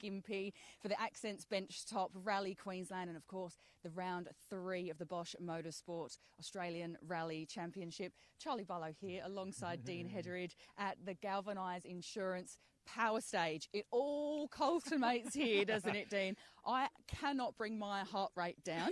skimpy for the Accents Bench Top Rally Queensland and, of course, the round 3 of the Bosch Motorsport Australian Rally Championship. Charlie Bullow here alongside Dean Hedderidge at the Galvaniize Insurance Power Stage. It all culminates here, doesn't it, Dean? I cannot bring my heart rate down.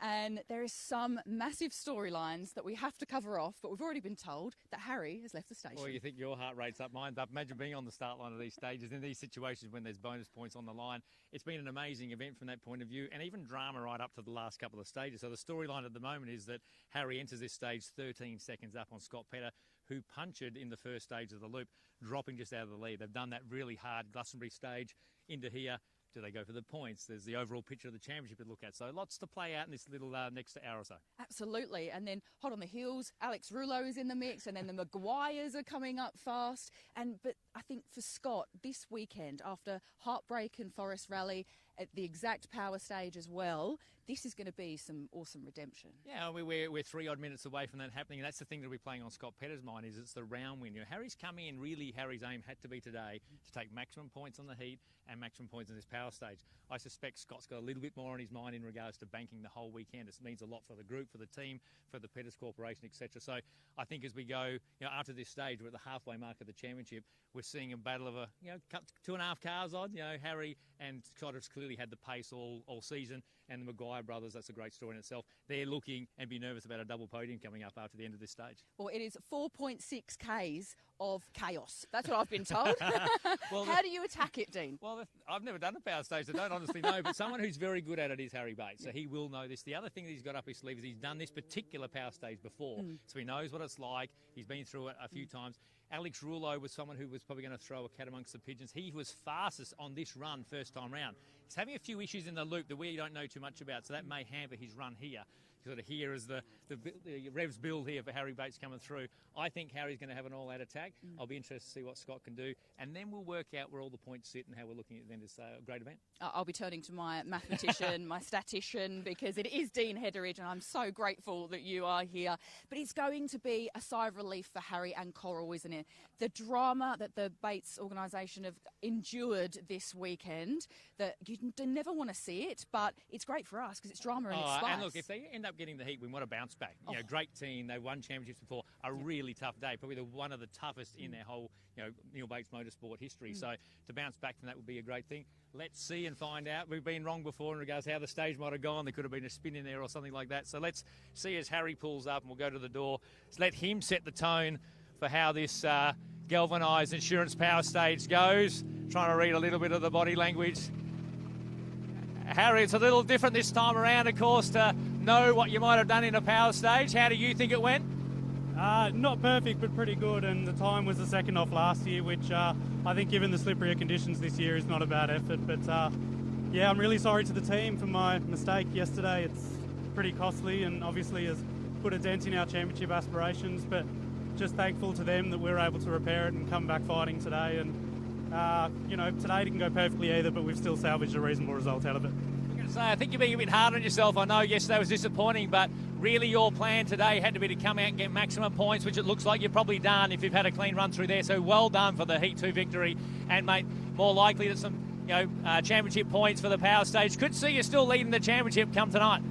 And there is some massive storylines that we have to cover off, but we've already been told that Harry has left the station. Well, you think your heart rate's up, mine's up. Imagine being on the start line of these stages, in these situations when there's bonus points on the line. It's been an amazing event from that point of view, and even drama right up to the last couple of stages. So the storyline at the moment is that Harry enters this stage 13 seconds up on Scott Pedder, who punctured in the first stage of the loop, dropping just out of the lead. They've done that really hard Glastonbury stage into here. Do they go for the points? There's the overall picture of the championship to look at. So lots to play out in this little next hour or so. Absolutely. And then hot on the heels, Alex Rulo is in the mix, and then the Maguires are coming up fast. But I think for Scott, this weekend, after Heartbreak and Forest Rally, at the exact power stage as well, this is going to be some awesome redemption. Yeah, we're 3 odd minutes away from that happening, and that's the thing that we're playing on Scott Pedder's mind, is it's the round win. You know, Harry's coming in, really Harry's aim had to be today to take maximum points on the heat and maximum points on this power stage. I suspect Scott's got a little bit more on his mind in regards to banking the whole weekend. It means a lot for the group, for the team, for the Pedders Corporation, etc. So I think as we go, after this stage, we're at the halfway mark of the championship, we're seeing a battle of 2.5 cars on. Harry and Scott have clearly had the pace all season, and the Maguire brothers, that's a great story in itself. They're looking and be nervous about a double podium coming up after the end of this stage. Well, it is 4.6 Ks of chaos. That's what I've been told. Well, how do you attack it, Dean? Well, I've never done a power stage, so I don't honestly know, but someone who's very good at it is Harry Bates, so he will know this. The other thing that he's got up his sleeve is he's done this particular power stage before, so he knows what it's like. He's been through it a few times. Alex Rulo was someone who was probably going to throw a cat amongst the pigeons. He was fastest on this run first time round. He's having a few issues in the loop that we don't know too much about, so that may hamper his run here. Sort of here is the revs build here for Harry Bates coming through. I think Harry's going to have an all-out attack. I'll be interested to see what Scott can do, and then we'll work out where all the points sit and how we're looking at the end of this great event. I'll be turning to my mathematician, my statistician, because it is Dean Hedderidge, and I'm so grateful that you are here. But it's going to be a sigh of relief for Harry and Coral, isn't it? The drama that the Bates organisation have endured this weekend, that you never want to see it, but it's great for us because it's drama and it's spice. And look, if they end up getting the heat, we want to bounce back. Great team. They won championships before. A really tough day, probably one of the toughest in their whole, Neil Bates Motorsport history. So to bounce back from that would be a great thing. Let's see and find out. We've been wrong before in regards to how the stage might have gone. There could have been a spin in there or something like that. So let's see as Harry pulls up, and we'll go to the door. So let him set the tone for how this Galvaniize Insurance Power Stage goes. Trying to read a little bit of the body language. Harry, it's a little different this time around, of course, to know what you might have done in a power stage. How do you think it went? Not perfect, but pretty good, and the time was the second off last year, which I think, given the slipperier conditions this year, is not a bad effort. But yeah, I'm really sorry to the team for my mistake yesterday. It's pretty costly and obviously has put a dent in our championship aspirations, but just thankful to them that we were able to repair it and come back fighting today. And today didn't go perfectly either, but we've still salvaged a reasonable result out of it. I'm going to say, I think you're being a bit hard on yourself. I know yesterday was disappointing, but really your plan today had to be to come out and get maximum points, which it looks like you've probably done if you've had a clean run through there. So well done for the Heat 2 victory. And, mate, more likely that some championship points for the power stage. Could see you still leading the championship come tonight.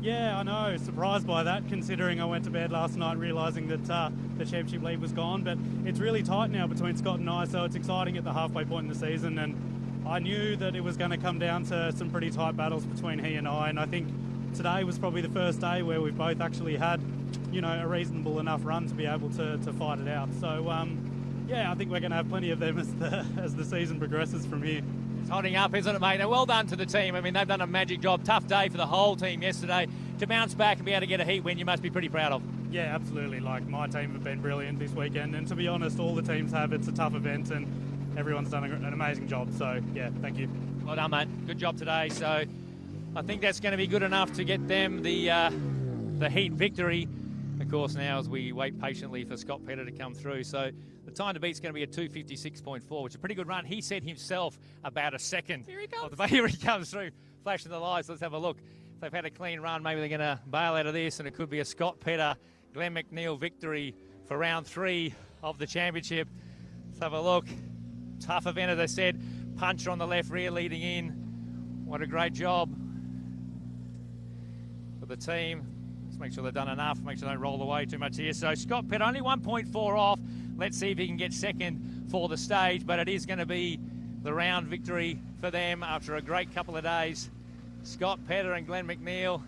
Yeah, I know. Surprised by that, considering I went to bed last night realising that the championship lead was gone. But it's really tight now between Scott and I, so it's exciting at the halfway point in the season. And I knew that it was going to come down to some pretty tight battles between he and I. And I think today was probably the first day where we've both actually had, a reasonable enough run to be able to fight it out. So, yeah, I think we're going to have plenty of them as the season progresses from here. It's hotting up, isn't it, mate? And well done to the team. I mean, they've done a magic job. Tough day for the whole team yesterday. To bounce back and be able to get a heat win, you must be pretty proud of. Yeah, absolutely. Like, my team have been brilliant this weekend. And to be honest, all the teams have. It's a tough event and everyone's done an amazing job. So, yeah, thank you. Well done, mate. Good job today. So I think that's going to be good enough to get them the heat victory. Of course, now as we wait patiently for Scott Pedder to come through. So the time to beat is going to be a 2:56.4, which is a pretty good run. He said himself about a second. Here he comes. Here he comes through, flashing the lights. Let's have a look. If they've had a clean run, maybe they're going to bail out of this, and it could be a Scott Pedder, Glenn McNeil victory for round 3 of the championship. Let's have a look. Tough event, as I said. puncher on the left rear leading in. What a great job for the team. Let's make sure they've done enough, make sure they don't roll away too much here. So Scott Pedder only 1.4 off. Let's see if he can get second for the stage, but it is going to be the round victory for them after a great couple of days. Scott Pedder and Glenn McNeil.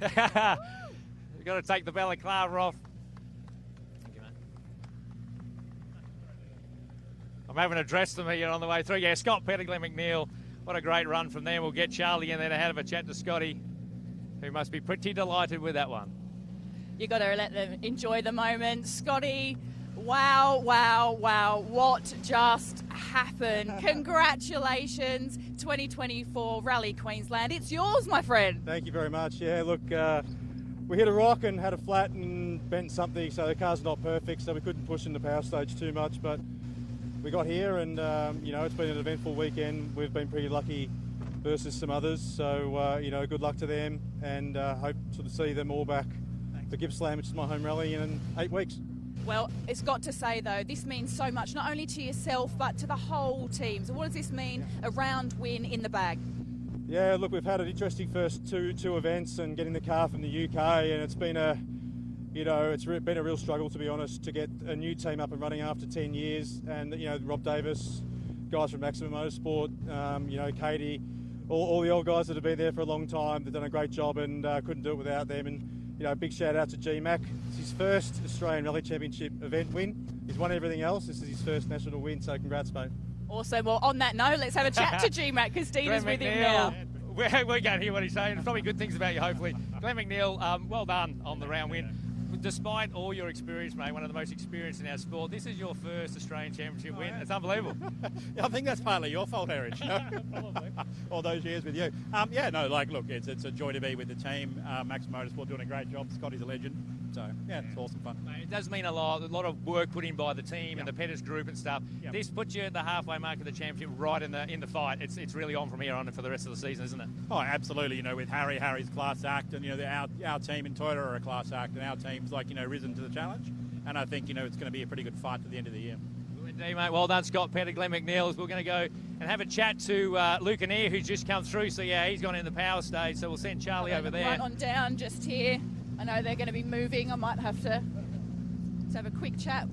We've got to take the balaclava off. Thank you, mate. I'm having to dress them here on the way through. Yeah, Scott Pedder, Glenn McNeil. What a great run from them. We'll get Charlie in there to have a chat to Scotty, who must be pretty delighted with that one. You've got to let them enjoy the moment. Scotty, wow, wow, wow. What just happened? Congratulations, 2024 Rally Queensland. It's yours, my friend. Thank you very much. Yeah, look, we hit a rock and had a flat and bent something, so the car's not perfect, so we couldn't push in the power stage too much, but we got here and, you know, it's been an eventful weekend. We've been pretty lucky versus some others, so, you know, good luck to them and hope to see them all back for Gippsland, which is my home rally, in 8 weeks. Well, it's got to say, though, this means so much, not only to yourself, but to the whole team. So what does this mean? A round win in the bag? Yeah, look, we've had an interesting first two events and getting the car from the UK, and it's been a, you know, it's been a real struggle, to be honest, to get a new team up and running after 10 years. And, you know, Rob Davis, guys from Maximum Motorsport, you know, Katie, all the old guys that have been there for a long time, they've done a great job and couldn't do it without them. And, you know, big shout out to G-Mac. It's his first Australian Rally Championship event win. He's won everything else. This is his first national win, so congrats, mate. Awesome. Well, on that note, let's have a chat to G-Mac, because Dina's with him now. We're going to hear what he's saying. There's probably good things about you, hopefully. Glenn McNeil, well done on the round win. Despite all your experience, mate, one of the most experienced in our sport, this is your first Australian Championship win. It's unbelievable. I think that's partly your fault, Erich. All those years with you. Yeah, no, like, look, it's a joy to be with the team. Max Motorsport doing a great job. Scotty's a legend. So, yeah, it's awesome fun. Mate, it does mean a lot of work put in by the team and the Pedders group and stuff. This puts you at the halfway mark of the championship, right in the fight. It's really on from here on for the rest of the season, isn't it? Oh, absolutely. You know, with Harry's class act, and, you know, our team in Toyota are a class act, and our team's, like, you know, risen to the challenge. And I think, you know, it's going to be a pretty good fight to the end of the year. Indeed, mate. Well done, Scott Pedder, Glenn McNeil. We're going to go and have a chat to Luke Anear, who's just come through. So, yeah, he's gone in the power stage. So we'll send Charlie over there. Right on down, just here. I know they're going to be moving. I might have to have a quick chat.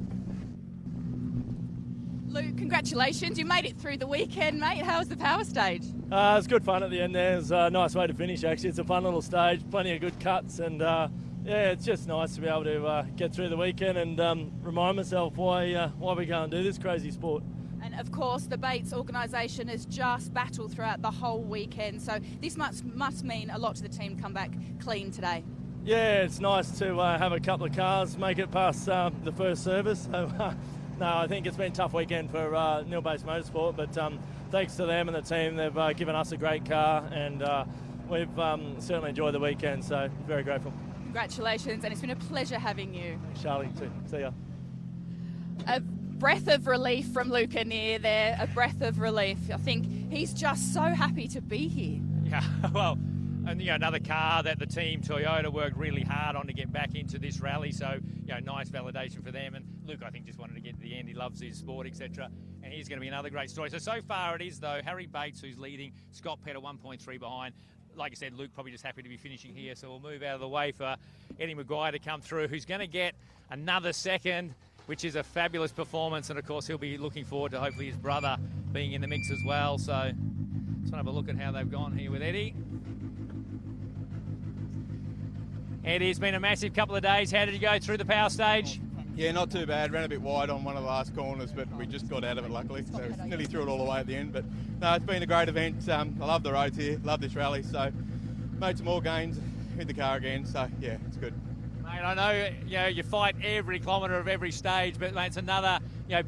Luke, congratulations. You made it through the weekend, mate. How was the power stage? It was good fun at the end there. It was a nice way to finish, actually. It's a fun little stage, plenty of good cuts, and yeah, it's just nice to be able to get through the weekend and remind myself why we can't do this crazy sport. And of course, the Bates organisation has just battled throughout the whole weekend, so this must mean a lot to the team to come back clean today. Yeah, it's nice to have a couple of cars make it past the first service. So, no, I think it's been a tough weekend for Nil-Based Motorsport, but thanks to them and the team, they've given us a great car, and we've certainly enjoyed the weekend, so very grateful. Congratulations, and it's been a pleasure having you. Thanks, Charlie, too. See ya. A breath of relief from Luke Anear there, a breath of relief. I think he's just so happy to be here. Yeah, well, and, you know, another car that the team Toyota worked really hard on to get back into this rally, so, you know, nice validation for them. And Luke, I think, just wanted to get to the end. He loves his sport, etc. And he's going to be another great story. So far it is, though, Harry Bates, who's leading, Scott Pedder 1.3 behind. Like I said, Luke probably just happy to be finishing here, so we'll move out of the way for Eddie Maguire to come through, who's going to get another second, which is a fabulous performance. And, of course, he'll be looking forward to hopefully his brother being in the mix as well. So let's have a look at how they've gone here with Eddie. Eddie, it's been a massive couple of days. How did you go through the power stage? Yeah, not too bad. Ran a bit wide on one of the last corners, but we just got out of it luckily. So nearly through it all the way at the end. But no, it's been a great event. I love the roads here, love this rally. So made some more gains, hit the car again. So yeah, it's good. Mate, I know you fight every kilometre of every stage, but mate, it's another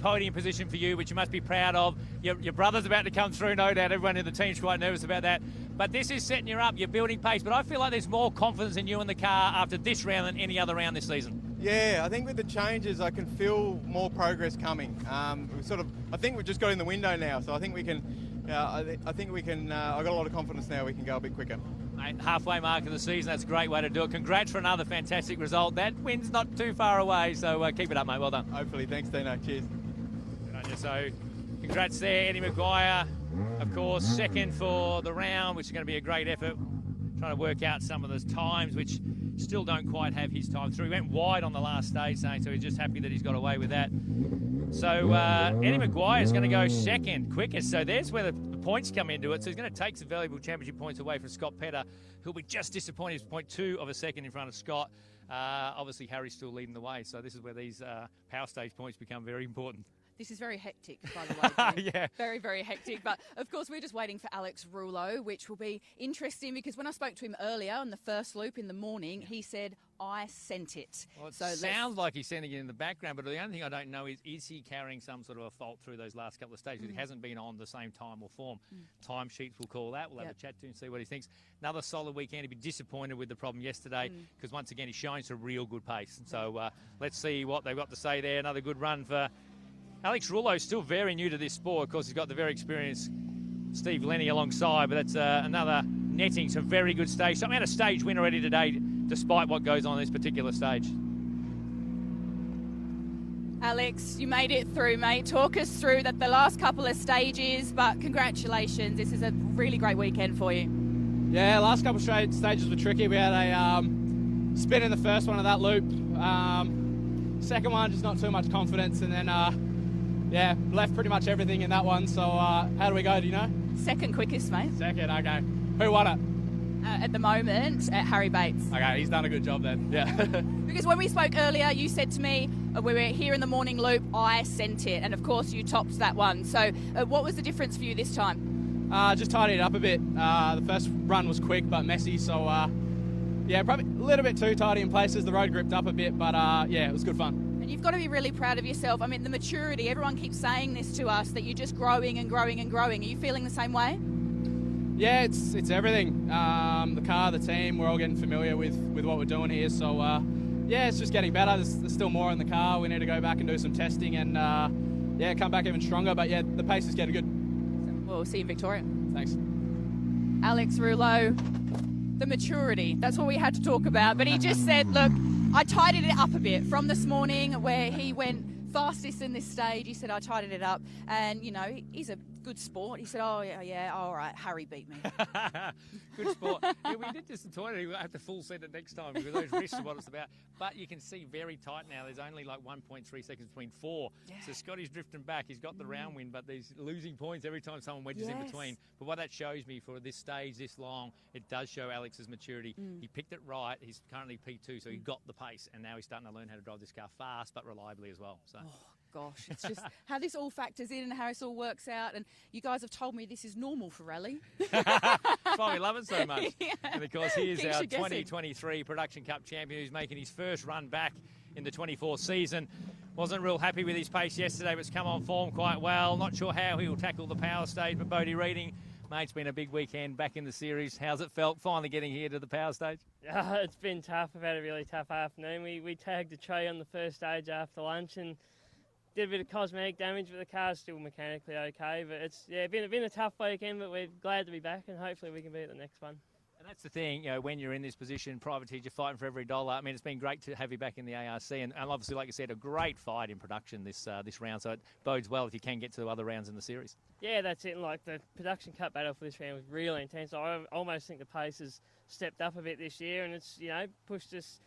podium position for you, which you must be proud of. Your brother's about to come through, no doubt. Everyone in the team's quite nervous about that. But this is setting you up. You're building pace. But I feel like there's more confidence in you in the car after this round than any other round this season. Yeah, I think with the changes, I can feel more progress coming. I think we've just got in the window now, so I think we can. I've got a lot of confidence now. We can go a bit quicker. Mate, halfway mark of the season. That's a great way to do it. Congrats for another fantastic result. That win's not too far away, so keep it up, mate. Well done. Hopefully, thanks, Dino. Cheers. Good on you. So Congrats there, Eddie Maguire. Of course, second for the round, which is going to be a great effort. Trying to work out some of those times, which still don't quite have his time through. He went wide on the last stage, saying so he's just happy that he's got away with that. So Eddie Maguire is going to go second quickest. So there's where the points come into it. So he's going to take some valuable championship points away from Scott Pedder, who'll be just disappointed. He's 0.2 of a second in front of Scott. Obviously, Harry's still leading the way. So this is where these power stage points become very important. This is very hectic, by the way. Yeah. Very, very hectic. But, of course, we're just waiting for Alex Rulo, which will be interesting because when I spoke to him earlier on the first loop in the morning, he said, I sent it. Well, it sounds like he's sending it in the background, but the only thing I don't know is he carrying some sort of a fault through those last couple of stages? He hasn't been on the same time or form. Time sheets will call that. We'll have a chat to him and see what he thinks. Another solid weekend. He'd be disappointed with the problem yesterday because, once again, he's showing some real good pace. So let's see what they've got to say there. Another good run for Alex Rulo, still very new to this sport. Of course, he's got the very experienced Steve Lenny alongside, but that's another netting, some very good stage. So we had a stage win already today, despite what goes on this particular stage. Alex, you made it through, mate. Talk us through the last couple of stages, but congratulations. This is a really great weekend for you. Yeah, last couple of stages were tricky. We had a spin in the first one of that loop. Second one, just not too much confidence, and then yeah, left pretty much everything in that one. So how do we go, do you know? Second quickest, mate. Second, okay. Who won it? At the moment, Harry Bates. Okay, he's done a good job then, yeah. Because when we spoke earlier, you said to me, we were here in the morning loop, I sent it. And of course, you topped that one. So what was the difference for you this time? Just tidied it up a bit. The first run was quick but messy, so yeah, probably a little bit too tidy in places. The road gripped up a bit, but yeah, it was good fun. And you've got to be really proud of yourself. I mean, the maturity, everyone keeps saying this to us, that you're just growing and growing and growing. Are you feeling the same way? Yeah, it's everything. The car, the team, we're all getting familiar with what we're doing here. So, yeah, it's just getting better. There's still more in the car. We need to go back and do some testing and, yeah, come back even stronger. But, yeah, the pace is getting good. We'll see you in Victoria. Thanks. Alex Rulo, the maturity, that's what we had to talk about. But he just said, look, I tidied it up a bit from this morning where he went fastest in this stage. He said, I tidied it up. And, you know, he's a good sport. He said, oh, yeah, all right, Harry beat me. Good sport. Yeah, we did disappoint. We'll have to full set it next time because those risks are what it's about. But you can see very tight now. There's only like 1.3 seconds between four. Yeah. So Scotty's drifting back. He's got the round win, but he's losing points every time someone wedges in between. But what that shows me for this stage this long, it does show Alex's maturity. He picked it right. He's currently P2, so he got the pace, and now he's starting to learn how to drive this car fast but reliably as well. So. Oh, gosh, it's just how this all factors in and how this all works out. And you guys have told me this is normal for rally. That's why we love it so much. Yeah. And of course, here's our 2023 Production Cup champion who's making his first run back in the 24 season. Wasn't real happy with his pace yesterday, but it's come on form quite well. Not sure how he will tackle the power stage, but Brodie Reading, mate, it's been a big weekend back in the series. How's it felt finally getting here to the power stage? It's been tough. I've had a really tough afternoon. We tagged a tray on the first stage after lunch and did a bit of cosmetic damage, but the car's still mechanically okay. But it's been a tough weekend, but we're glad to be back, and hopefully we can be at the next one. And that's the thing, you know, when you're in this position, privateers, you're fighting for every dollar. I mean, it's been great to have you back in the ARC, and obviously, like I said, a great fight in production this round. So it bodes well if you can get to the other rounds in the series. Yeah, that's it. And like the Production Cup battle for this round was really intense. I almost think the pace has stepped up a bit this year, and it's pushed us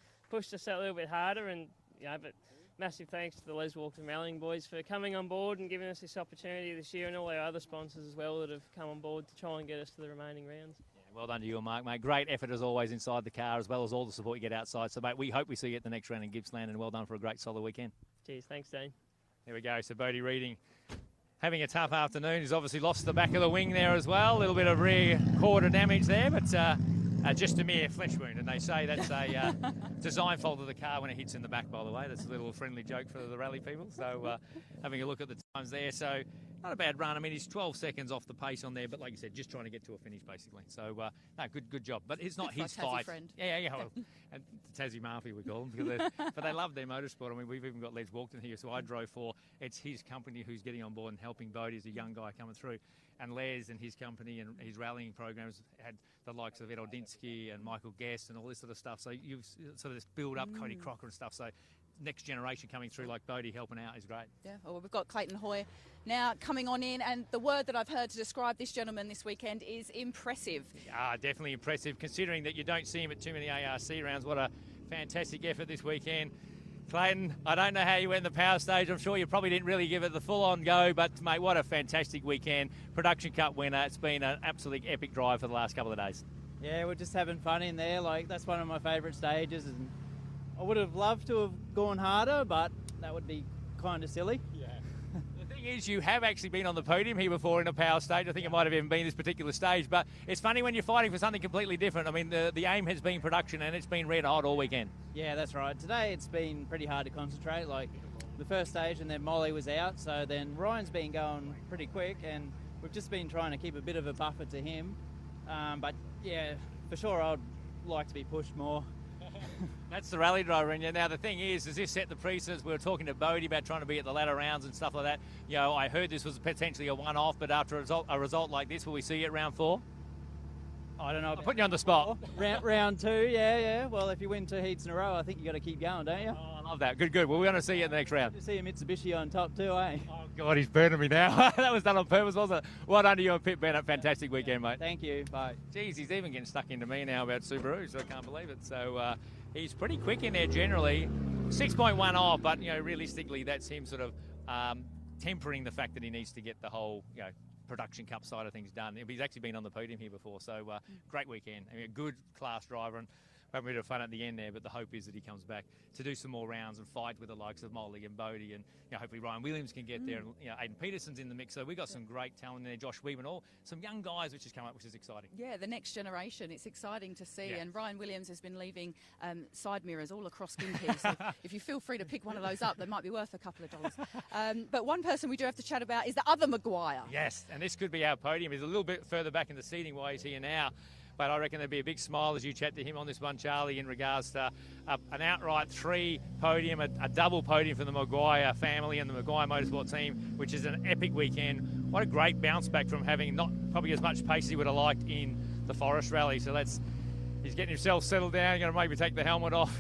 a little bit harder. And but massive thanks to the Les Walker Rallying boys for coming on board and giving us this opportunity this year, and all our other sponsors as well that have come on board to try and get us to the remaining rounds. Well done to you, Mark, mate. Great effort as always inside the car, as well as all the support you get outside. So, mate, we hope we see you at the next round in Gippsland, and well done for a great solid weekend. Cheers. Thanks, Dean. Here we go. So, Brodie Reading having a tough afternoon. He's obviously lost the back of the wing there as well. A little bit of rear quarter damage there, but just a mere flesh wound. And they say that's a design fault of the car when it hits in the back, by the way. That's a little friendly joke for the rally people. So, having a look at the times there. So, not a bad run. I mean, he's 12 seconds off the pace on there, but like you said, just trying to get to a finish, basically. So, no, good job. But it's not his fight. Friend. Yeah. Well, and Tassie Murphy, we call them. But they love their motorsport. I mean, we've even got Les Walkton here, so I drove for. It's his company who's getting on board and helping Brodie as a young guy coming through. And Les and his company and his rallying programs had the likes of Ed Oldinsky and Michael Guest and all this sort of stuff. So you've sort of this build up Cody Crocker and stuff. So next generation coming through like Brodie helping out is great. Yeah, well, we've got Clayton Hoy now coming on in, and the word that I've heard to describe this gentleman this weekend is impressive. Definitely impressive, considering that you don't see him at too many ARC rounds. What a fantastic effort this weekend. Clayton, I don't know how you went in the power stage. I'm sure you probably didn't really give it the full-on go, but, mate, what a fantastic weekend. Production Cup winner. It's been an absolute epic drive for the last couple of days. Yeah, we're just having fun in there. Like, that's one of my favourite stages. And I would have loved to have gone harder, but that would be kind of silly. Yeah. The thing is, you have actually been on the podium here before in a power stage. I think it might have even been this particular stage, but it's funny when you're fighting for something completely different. I mean, the aim has been production, and it's been red hot all weekend. Yeah, that's right. Today it's been pretty hard to concentrate. Like, the first stage and then Molly was out, so then Ryan's been going pretty quick, and we've just been trying to keep a bit of a buffer to him. But, yeah, for sure I'd like to be pushed more. That's the rally driver in you. Now, the thing is this set the precedence. We were talking to Brodie about trying to be at the latter rounds and stuff like that. You know, I heard this was potentially a one-off, but after a result like this, will we see it round 4? I don't know. I'm putting you on the spot. Round 2, yeah. Well, if you win 2 heats in a row, I think you got to keep going, don't you? Oh, I love that. Good. Well, we're going to see you in the next round. You see a Mitsubishi on top too, eh? Oh, God, he's burning me now. That was done on purpose, wasn't it? Well done to you and Pit Bennett. Fantastic weekend, mate. Thank you. Bye. Geez, he's even getting stuck into me now about Subaru, so I can't believe it. So he's pretty quick in there generally. 6.1 off, but, you know, realistically, that's him sort of tempering the fact that he needs to get the whole, you know, production cup side of things done. He's actually been on the podium here before, so great weekend. I mean, a good class driver, and having a bit of fun at the end there, but the hope is that he comes back to do some more rounds and fight with the likes of Molly and Brodie, and, you know, hopefully Ryan Williams can get there, and, you know, Aiden Peterson's in the mix, so we've got some great talent in there, Josh Weaver and all, some young guys which has come up, which is exciting. Yeah, the next generation, it's exciting to see, and Ryan Williams has been leaving side mirrors all across Gympie, so if you feel free to pick one of those up, they might be worth a couple of dollars. But one person we do have to chat about is the other Maguire. Yes, and this could be our podium. He's a little bit further back in the seating while he's here now. But I reckon there'd be a big smile as you chat to him on this one, Charlie, in regards to an outright 3 podium, a double podium for the Maguire family and the Maguire Motorsport team, which is an epic weekend. What a great bounce back from having not probably as much pace as he would have liked in the Forest Rally. So he's getting himself settled down. You're going to maybe take the helmet off.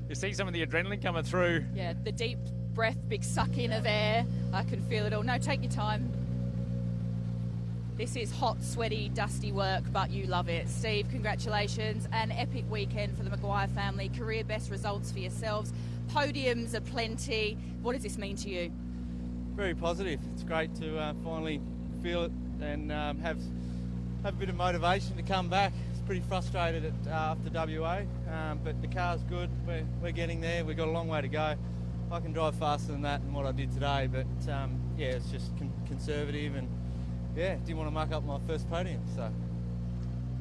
You see some of the adrenaline coming through. Yeah, the deep breath, big suck in of air. I can feel it all. No, take your time. This is hot, sweaty, dusty work, but you love it. Steve, congratulations. An epic weekend for the Maguire family. Career best results for yourselves. Podiums are plenty. What does this mean to you? Very positive. It's great to finally feel it and have a bit of motivation to come back. It's pretty frustrated after WA, but the car's good. We're getting there. We've got a long way to go. I can drive faster than that and what I did today, but yeah, it's just conservative and yeah, didn't want to muck up my first podium, so.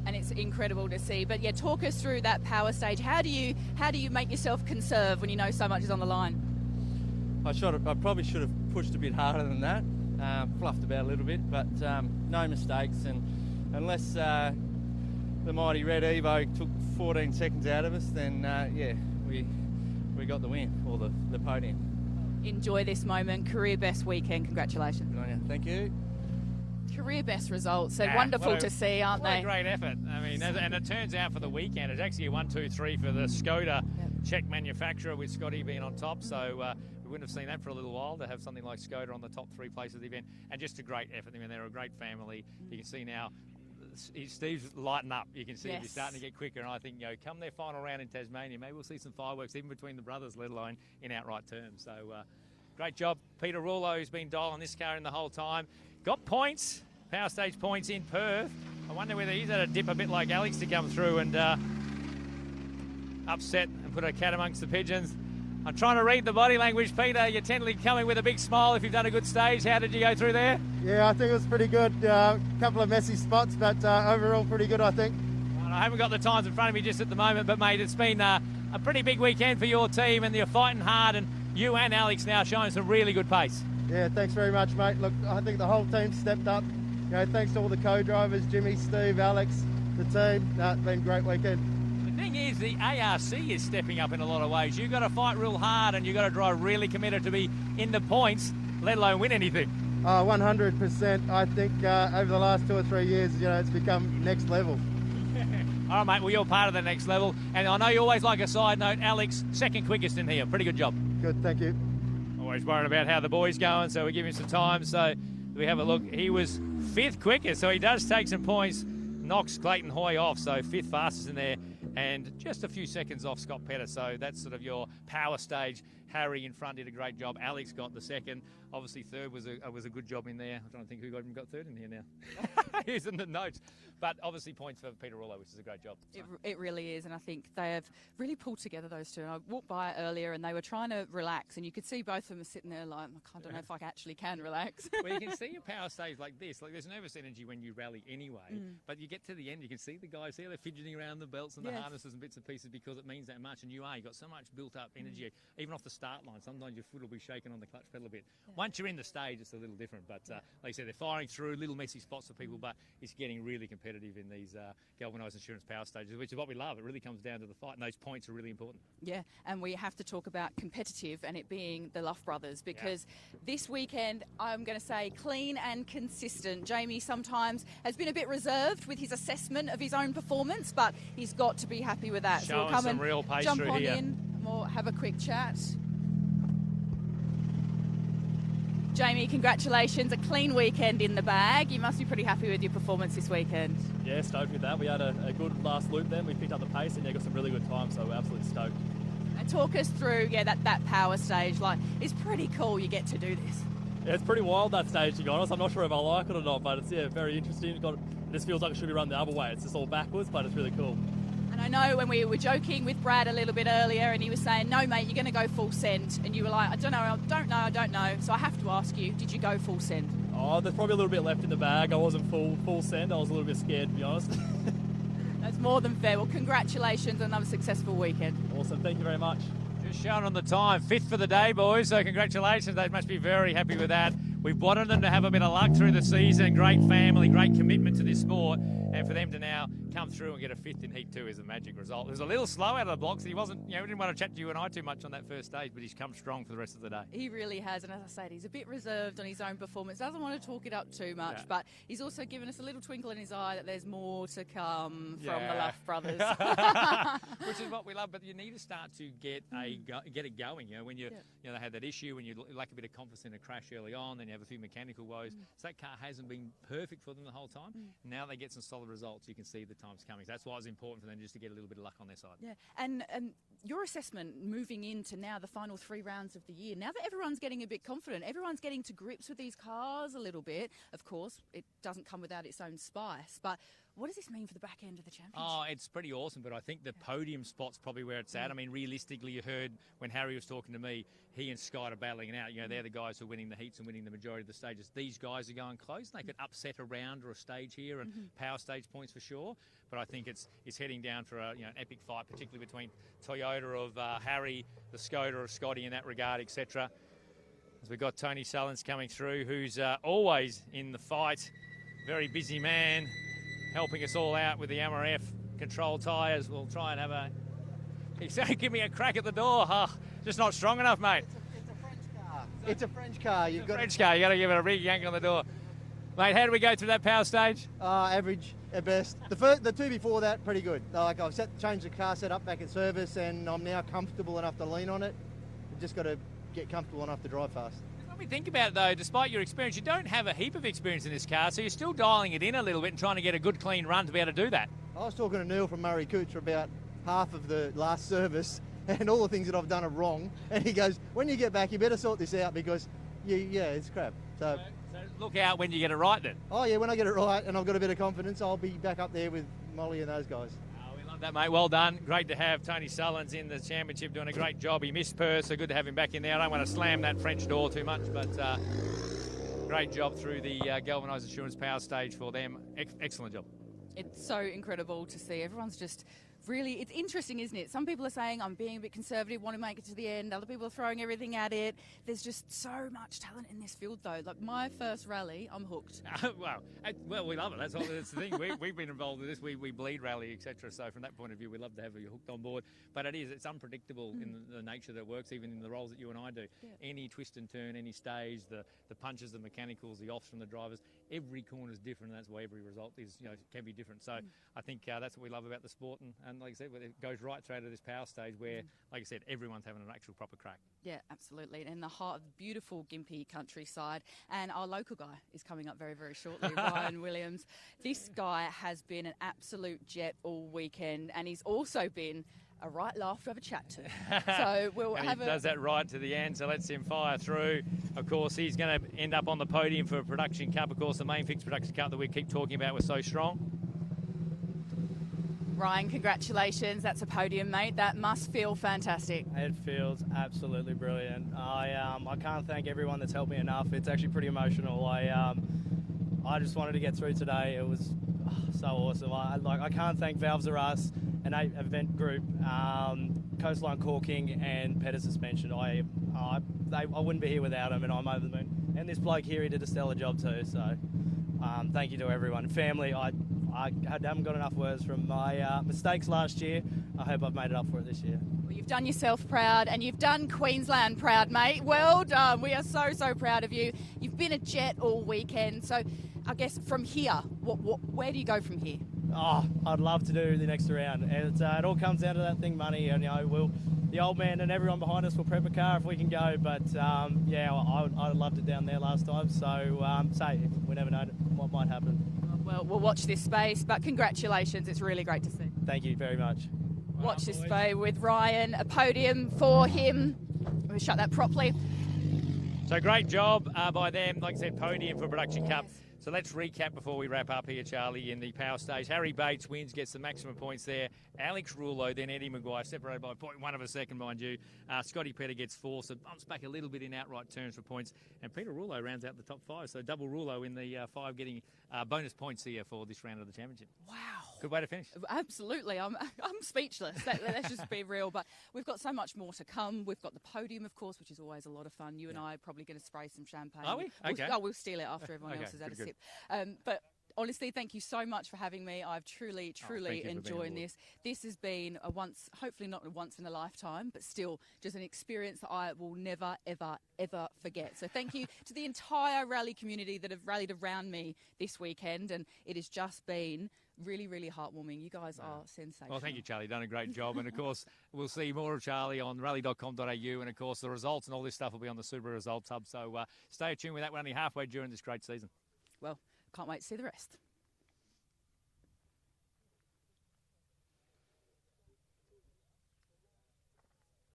And it's incredible to see. But yeah, talk us through that power stage. How do you make yourself conserve when you know so much is on the line? I probably should have pushed a bit harder than that, fluffed about a little bit, but no mistakes. And unless the mighty Red Evo took 14 seconds out of us, then yeah, we got the win, or the podium. Enjoy this moment. Career best weekend. Congratulations. Good on you. Thank you. Career best results. They're wonderful to see, aren't they? What a great effort. I mean, and it turns out for the weekend, it's actually a 1, 2, 3 for the Skoda Czech manufacturer, with Scotty being on top. So we wouldn't have seen that for a little while, to have something like Skoda on the top 3 places of the event. And just a great effort. I mean, they're a great family. You can see now Steve's lighting up. You can see he's starting to get quicker. And I think, you know, come their final round in Tasmania, maybe we'll see some fireworks even between the brothers, let alone in outright terms. So great job. Peter Rulo, who's been dialing this car in the whole time. Got points, power stage points in Perth. I wonder whether he's had a dip a bit like Alex to come through and upset and put a cat amongst the pigeons. I'm trying to read the body language, Peter. You're tentatively coming with a big smile if you've done a good stage. How did you go through there? Yeah, I think it was pretty good. A couple of messy spots, but overall pretty good, I think. Well, I haven't got the times in front of me just at the moment, but, mate, it's been a pretty big weekend for your team, and you're fighting hard, and you and Alex now showing some really good pace. Yeah, thanks very much, mate. Look, I think the whole team stepped up. You know, thanks to all the co-drivers, Jimmy, Steve, Alex, the team. It's been a great weekend. The thing is, the ARC is stepping up in a lot of ways. You've got to fight real hard, and you've got to drive really committed to be in the points, let alone win anything. 100%. I think over the last 2 or 3 years, you know, it's become next level. All right, mate, well, you're part of the next level. And I know you always like a side note. Alex, second quickest in here. Pretty good job. Good, thank you. Always worried about how the boy's going, so we give him some time. So we have a look. He was 5th quickest, so he does take some points. Knocks Clayton Hoy off, so 5th fastest in there, and just a few seconds off Scott Pedder. So that's sort of your power stage. Harry in front did a great job. Alex got the 2nd. Obviously 3rd was a good job in there. I'm trying to think who got 3rd in here now. He's in the notes. But obviously points for Peter Rulo, which is a great job. So. It really is, and I think they have really pulled together, those two. And I walked by earlier and they were trying to relax, and you could see both of them sitting there like, I don't know if I actually can relax. Well, you can see a power stage like this. Like, there's nervous energy when you rally anyway, but you get to the end, you can see the guys there, they're fidgeting around the belts and the harnesses and bits and pieces because it means that much. And you've got so much built up energy, even off the start line. Sometimes your foot will be shaking on the clutch pedal a bit. Once you're in the stage, it's a little different. But like I said, they're firing through little messy spots for people, but it's getting really competitive in these Galvaniize Insurance power stages, which is what we love. It really comes down to the fight, and those points are really important. Yeah, and we have to talk about competitive and it being the Luff brothers, because this weekend, I'm going to say clean and consistent. Jamie sometimes has been a bit reserved with his assessment of his own performance, but he's got to be happy with that. Showing so we'll come some and real pace jump through on here. in and we'll have a quick chat. Jamie, congratulations. A clean weekend in the bag. You must be pretty happy with your performance this weekend. Yeah, stoked with that. We had a good last loop then. We picked up the pace and got some really good time, so we're absolutely stoked. And talk us through, that power stage. Like, it's pretty cool you get to do this. Yeah, it's pretty wild, that stage, to be honest. I'm not sure if I like it or not, but it's very interesting. It just feels like it should be run the other way. It's just all backwards, but it's really cool. And I know when we were joking with Brad a little bit earlier and he was saying, no, mate, you're going to go full send. And you were like, I don't know. So I have to ask you, did you go full send? Oh, there's probably a little bit left in the bag. I wasn't full send. I was a little bit scared, to be honest. That's more than fair. Well, congratulations on another successful weekend. Awesome. Thank you very much. Just showing on the time. 5th for the day, boys. So congratulations. They must be very happy with that. We've wanted them to have a bit of luck through the season. Great family, great commitment to this sport. And for them to now come through and get a 5th in Heat 2 is a magic result. It was a little slow out of the blocks. He wasn't, we didn't want to chat to you and I too much on that first stage, but he's come strong for the rest of the day. He really has. And as I said, he's a bit reserved on his own performance. Doesn't want to talk it up too much, but he's also given us a little twinkle in his eye that there's more to come from the Luff brothers. Which is what we love. But you need to start to get it going. When you they had that issue, when you lack a bit of confidence in a crash early on, then you have a few mechanical woes. So that car hasn't been perfect for them the whole time. Now they get some solid results. You can see the time's coming. So that's why it's important for them just to get a little bit of luck on their side. Yeah, and your assessment moving into now the final 3 rounds of the year, now that everyone's getting a bit confident, everyone's getting to grips with these cars a little bit. Of course, it doesn't come without its own spice, but what does this mean for the back end of the championship? Oh, it's pretty awesome, but I think the podium spot's probably where it's at. I mean, realistically, you heard when Harry was talking to me, he and Scott are battling it out. They're the guys who are winning the heats and winning the majority of the stages. These guys are going close, and they could upset a round or a stage here and power stage points for sure. But I think it's heading down for an epic fight, particularly between Toyota of Harry, the Skoda of Scotty in that regard, etc. As we've got Tony Sullens coming through, who's always in the fight. Very busy man, helping us all out with the MRF control tyres. We'll try and have a... He's saying, give me a crack at the door. Just not strong enough, mate. It's a French car. It's a French car. You've got French car. You got to give it a big yank on the door. Mate, how do we go through that power stage? Average at best. The 2 before that, pretty good. Like I've changed the car setup back at service, and I'm now comfortable enough to lean on it. I've just got to get comfortable enough to drive fast. When we think about it, though, despite your experience, you don't have a heap of experience in this car, so you're still dialing it in a little bit and trying to get a good, clean run to be able to do that. I was talking to Neil from Murray Cooch for about half of the last service, and all the things that I've done are wrong. And he goes, when you get back, you better sort this out because, it's crap. So look out when you get it right then. Oh, yeah, when I get it right and I've got a bit of confidence, I'll be back up there with Molly and those guys. We love that, mate. Well done. Great to have Tony Sullens in the championship doing a great job. He missed Perth, so good to have him back in there. I don't want to slam that French door too much, but great job through the Galvaniize Insurance power stage for them. Excellent job. It's so incredible to see. Everyone's just really, it's interesting, isn't it? Some people are saying I'm being a bit conservative, want to make it to the end. Other people are throwing everything at it. There's just so much talent in this field, though. Like my first rally, I'm hooked. Well, we love it. That's the thing. We've been involved with this. We bleed rally, etc. So from that point of view, we love to have you hooked on board. But it's unpredictable in the nature that it works, even in the roles that you and I do. Yeah. Any twist and turn, any stage, the punches, the mechanicals, the offs from the drivers, every corner is different, and that's why every result is can be different. So I think that's what we love about the sport, and and like I said, it goes right through to this power stage where, like I said, everyone's having an actual proper crack. Yeah, absolutely. In the heart of the beautiful Gympie countryside. And our local guy is coming up very, very shortly, Ryan Williams. This guy has been an absolute jet all weekend, and he's also been a right laugh to have a chat to. So we'll and have he does that right to the end, so let's him fire through. Of course, he's going to end up on the podium for a Production Cup. Of course, the main fixed Production Cup that we keep talking about was so strong. Ryan, congratulations. That's a podium, mate. That must feel fantastic. It feels absolutely brilliant. I can't thank everyone that's helped me enough. It's actually pretty emotional. I just wanted to get through today. It was so awesome. I can't thank Valves R Us, an 8 event group, Coastline Corking and Pedder Suspension. I wouldn't be here without them, and I'm over the moon. And this bloke here, he did a stellar job too. So thank you to everyone. Family, I haven't got enough words from my mistakes last year. I hope I've made it up for it this year. Well, you've done yourself proud, and you've done Queensland proud, mate. Well done. We are so, so proud of you. You've been a jet all weekend. So I guess from here, where do you go from here? Oh, I'd love to do the next round. And it all comes down to that thing, money. And, the old man and everyone behind us will prep a car if we can go. But, I loved it down there last time. So, we never know what might happen. Well, we'll watch this space, but congratulations. It's really great to see. Thank you very much. Watch this space with Ryan, a podium for him. We'll shut that properly. So great job by them. Like I said, podium for Production Cup. So let's recap before we wrap up here, Charlie, in the power stage. Harry Bates wins, gets the maximum points there. Alex Rulo, then Eddie Maguire, separated by 0.1 of a second, mind you. Scotty Pedder gets 4, so bumps back a little bit in outright terms for points. And Peter Rulo rounds out the top 5, so double Rulo in the 5, getting bonus points here for this round of the championship. Wow. Good way to finish. Absolutely. I'm speechless. Let's just be real. But we've got so much more to come. We've got the podium, of course, which is always a lot of fun. You and I are probably going to spray some champagne. Are we? Okay. We'll steal it after everyone else has had a good. sip. But honestly, thank you so much for having me. I've truly enjoyed this. This has been hopefully not a once in a lifetime, but still just an experience that I will never, ever, ever forget. So thank you to the entire rally community that have rallied around me this weekend, and it has just been really, really heartwarming. You guys are sensational. Well, thank you, Charlie. Done a great job. And, of course, we'll see more of Charlie on rally.com.au. And, of course, the results and all this stuff will be on the Subaru Results Hub. So stay tuned with that. We're only halfway during this great season. Well, can't wait to see the rest.